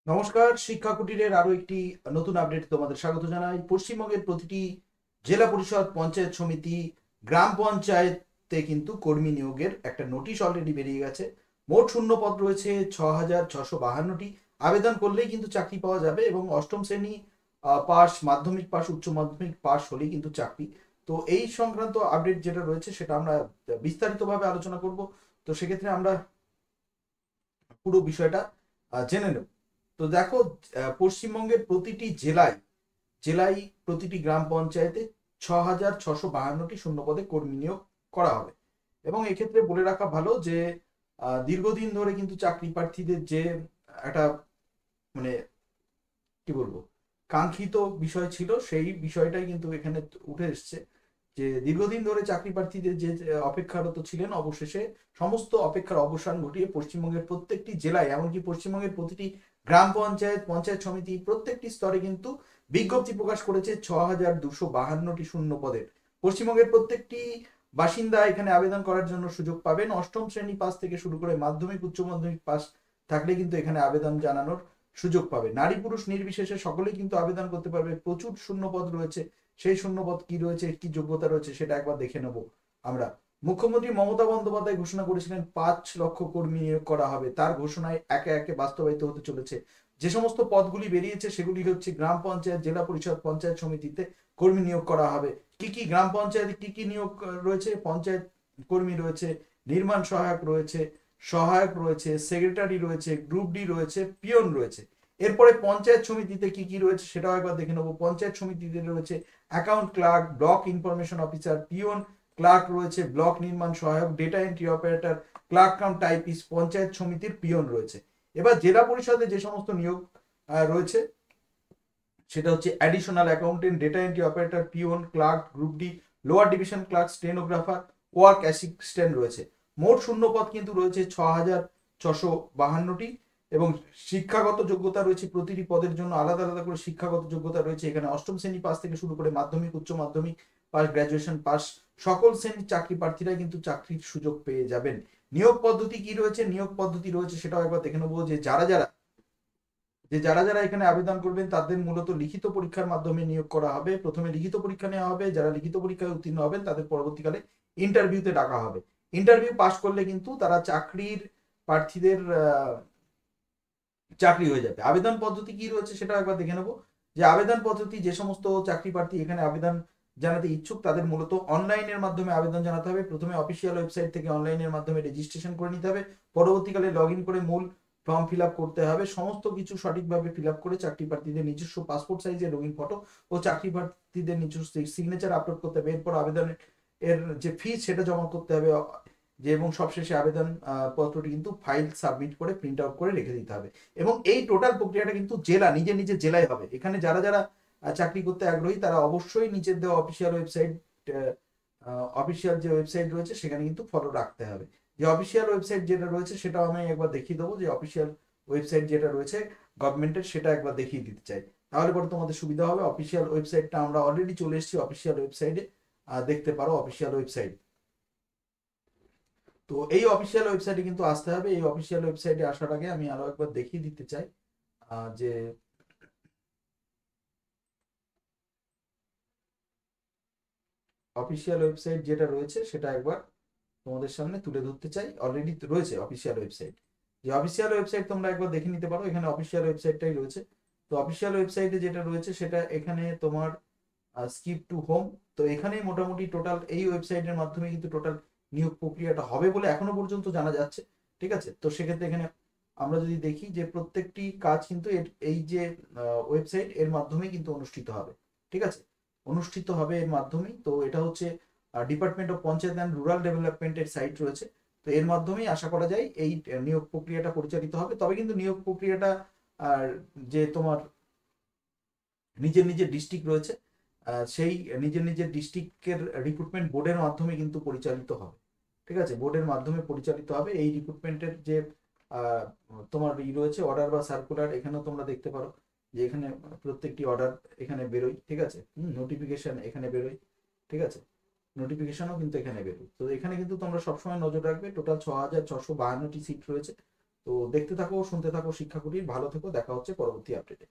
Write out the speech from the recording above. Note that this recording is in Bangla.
নমস্কার, শিক্ষা কুটিরের আরো একটি নতুন আপডেট তোমাদের স্বাগত জানাই। পশ্চিমবঙ্গের প্রতিটি জেলা পরিষদ, পঞ্চায়েত সমিতি, গ্রাম পঞ্চায়েতে কিন্তু কর্মী নিয়োগের একটা নোটিশ অলরেডি বেরিয়ে গেছে। মোট শূন্য পদ রয়েছে 6,652টি। আবেদন করলেই কিন্তু চাকরি পাওয়া যাবে এবং অষ্টম শ্রেণী পাস, মাধ্যমিক পাস, উচ্চ মাধ্যমিক পাস হলেই কিন্তু চাকরি। তো এই সংক্রান্ত আপডেট যেটা রয়েছে সেটা আমরা বিস্তারিতভাবে আলোচনা করব। তো সেক্ষেত্রে আমরা পুরো বিষয়টা জেনে নেব। তো দেখো, পশ্চিমবঙ্গের প্রতিটি জেলায় জেলায় প্রতিটি গ্রাম পঞ্চায়েতে 6,652টি শূন্যপদে কর্মী নিয়োগ করা হবে। এবং এক্ষেত্রে বলে রাখা ভালো যে দীর্ঘদিন ধরে কিন্তু চাকরি প্রার্থীদের যে একটা মানে কি বলবো কাঙ্ক্ষিত বিষয় ছিল, সেই বিষয়টাই কিন্তু এখানে উঠে এসছে যে দীর্ঘদিন ধরে চাকরি প্রার্থীদের যে অপেক্ষারত ছিলেন, অবশেষে সমস্ত অপেক্ষার অবসান ঘটিয়ে পশ্চিমবঙ্গের প্রত্যেকটি জেলায়, এমনকি পশ্চিমবঙ্গের প্রতিটি গ্রাম পঞ্চায়েত, পঞ্চায়েত সমিতি প্রত্যেকটি স্তরে কিন্তু বিজ্ঞপ্তি প্রকাশ করেছে 6,252টি শূন্য পদের। পশ্চিমবঙ্গের প্রত্যেকটি বাসিন্দা এখানে আবেদন করার জন্য সুযোগ পাবেন। অষ্টম শ্রেণী পাস থেকে শুরু করে মাধ্যমিক, উচ্চ মাধ্যমিক পাস থাকলে কিন্তু এখানে আবেদন জানানোর সুযোগ পাবে। নারী পুরুষ নির্বিশেষে সকলেই কিন্তু আবেদন করতে পারবে। প্রচুর শূন্যপদ রয়েছে। সেই শূন্যপদ কি রয়েছে, কি যোগ্যতা রয়েছে, সেটা একবার দেখে নেব আমরা। মুখ্যমন্ত্রী মমতা বন্দ্যোপাধ্যায় ঘোষণা করেছিলেন 5 লক্ষ কর্মী নিয়োগ করা হবে। তার ঘোষণায় একে একে বাস্তবায়িত হতে চলেছে। যে সমস্ত পদগুলি বেরিয়েছে সেগুলি হচ্ছে গ্রাম পঞ্চায়েত, জেলা পরিষদ, পঞ্চায়েত সমিতিতে কর্মী নিয়োগ করা হবে। কি কি গ্রাম পঞ্চায়েতে কি কি নিয়োগ রয়েছে? পঞ্চায়েত কর্মী রয়েছে, নির্মাণ সহায়ক রয়েছে, সহায়ক রয়েছে, সেক্রেটারি রয়েছে, গ্রুপ ডি রয়েছে, পিয়ন রয়েছে। এরপরে পঞ্চায়েত সমিতিতে কি কি রয়েছে সেটাও একবার দেখে নেবো। পঞ্চায়েত সমিতিতে রয়েছে account clerk, block information officer, peon, clerk রয়েছে, ব্লক নির্মাণ সহায়ক, data entry operator, clerk cum typist, panchayat সমিতির পিয়ন রয়েছে। এবার জেলা পরিষদে যে সমস্ত নিয়োগ রয়েছে সেটা হচ্ছে additional accountant, data entry operator, peon, clerk, group D, lower division clerk, stenographer, work assistant রয়েছে। মোট শূন্যপদ কিন্তু রয়েছে 6,652টি। এবং শিক্ষাগত যোগ্যতা রয়েছে প্রতিটি পদের জন্য আলাদা আলাদা করে শিক্ষাগত যোগ্যতা রয়েছে। এখানে অষ্টম শ্রেণী পাস থেকে শুরু করে মাধ্যমিক, উচ্চ মাধ্যমিক পাস, গ্রাজুয়েশন পাস সকল শ্রেণীর চাকরি প্রার্থীরা কিন্তু চাকরির সুযোগ পেয়ে যাবেন। নিয়োগ পদ্ধতি কি রয়েছে? নিয়োগ পদ্ধতি রয়েছে সেটাও একবার দেখে নেবো যে যারা যারা এখানে আবেদন করবেন তাদের মূলত লিখিত পরীক্ষার মাধ্যমে নিয়োগ করা হবে। প্রথমে লিখিত পরীক্ষা নেওয়া হবে। যারা লিখিত পরীক্ষায় উত্তীর্ণ হবেন তাদের পরবর্তীকালে ইন্টারভিউতে ডাকা হবে। ইন্টারভিউ পাস করলে কিন্তু তারা চাকরির প্রার্থীদের চাকরি হয়ে যাবে। আবেদন পদ্ধতি কি রয়েছে সেটা একবার দেখে নেবো। যে আবেদন পদ্ধতি, যে সমস্ত চাকরি প্রার্থী এখানে আবেদন জানাতে ইচ্ছুক তাদের মূলত অনলাইনের মাধ্যমে আবেদন জানাতে হবে। প্রথমে অফিসিয়াল ওয়েবসাইট থেকে অনলাইনের মাধ্যমে রেজিস্ট্রেশন করে নিতে হবে। পরবর্তীকালে লগ ইন করে মূল ফর্ম ফিল আপ করতে হবে। সমস্ত কিছু সঠিকভাবে ফিল আপ করে চাকরি প্রার্থীদের নিজস্ব পাসপোর্ট সাইজের রঙিন ফটো ও চাকরি প্রার্থীদের নিজস্ব সিগনেচার আপলোড করতে হবে। এরপর আবেদনের যে ফিস সেটা জমা করতে হবে। যে এবং সবশেষে আবেদন পত্রটি কিন্তু ফাইল সাবমিট করে প্রিন্ট আউট করে রেখে দিতে হবে। এবং এই টোটাল প্রক্রিয়াটা কিন্তু নিজের নিজের জেলায় হবে। এখানে যারা যারা চাকরি করতে আগ্রহী তারা অবশ্যই নিচের দেওয়া অফিসিয়াল ওয়েবসাইট, অফিসিয়াল যে ওয়েবসাইট রয়েছে সেখানে কিন্তু ফলো রাখতে হবে। যে অফিসিয়াল ওয়েবসাইট যেটা রয়েছে সেটাও আমি একবার দেখিয়ে দেবো। যে অফিসিয়াল ওয়েবসাইট যেটা রয়েছে গভর্নমেন্টের, সেটা একবার দেখিয়ে দিতে চাই, তাহলে পরে তোমাদের সুবিধা হবে। অফিসিয়াল ওয়েবসাইটটা আমরা অলরেডি চলে এসেছি অফিসিয়াল ওয়েবসাইটে, দেখতে পারো অফিসিয়াল ওয়েবসাইট। তো এই অফিসিয়াল ওয়েবসাইটে কিন্তু আসতে হবে। এই অফিসিয়াল ওয়েবসাইটে আসার আগে আমি আরো একবার দেখিয়ে দিতে চাই যে অফিসিয়াল ওয়েবসাইট যেটা রয়েছে সেটা একবার তোমাদের সামনে তুলে ধরতে চাই। অলরেডি রয়েছে অফিসিয়াল ওয়েবসাইট। যে অফিসিয়াল ওয়েবসাইট তোমরা একবার দেখে নিতে পারো। এখানে অফিসিয়াল ওয়েবসাইটটাই রয়েছে। তো অফিসিয়াল ওয়েবসাইটে যেটা রয়েছে সেটা এখানে তোমার স্কিপ টু হোম। তো এখানেই মোটামুটি টোটাল এই ওয়েবসাইটের মাধ্যমে কিন্তু টোটাল নিয়োগ প্রক্রিয়াটা হবে বলে এখনো পর্যন্ত জানা যাচ্ছে। ঠিক আছে, তো সেক্ষেত্রে এখানে আমরা যদি দেখি যে প্রত্যেকটি কাজ কিন্তু এই যে ওয়েবসাইট এর মাধ্যমে কিন্তু অনুষ্ঠিত হবে। ঠিক আছে, অনুষ্ঠিত হবে এর মাধ্যমেই। তো এটা হচ্ছে department of panchayat and rural ডেভেলপমেন্টের সাইট রয়েছে। তো এর মাধ্যমেই আশা করা যায় এই নিয়োগ প্রক্রিয়াটা পরিচালিত হবে। তবে কিন্তু নিয়োগ প্রক্রিয়াটা আর যে তোমার নিজের নিজের ডিস্ট্রিক্ট রয়েছে সেই নিজের নিজের ডিস্ট্রিক্টের রিক্রুটমেন্ট বোর্ডের মাধ্যমে কিন্তু পরিচালিত হবে। ঠিক আছে, বোর্ডের মাধ্যমে পরিচালিত হবে। এই রিক্রুটমেন্টের যে তোমার রয়েছে অর্ডার বা সার্কুলার, এখানেও তোমরা দেখতে পারো যে এখানে প্রত্যেকটি অর্ডার এখানে বেরোয়। ঠিক আছে, নোটিফিকেশন এখানে বেরোয়। ঠিক আছে, নোটিফিকেশনও কিন্তু এখানে বেরোয়। তো এখানে কিন্তু তোমরা সবসময় নজর রাখবে। টোটাল 6,652টি সিট রয়েছে। তো দেখতে থাকো, শুনতে থাকো শিক্ষা কুটির। ভালো থেকো, দেখা হচ্ছে পরবর্তী আপডেটে।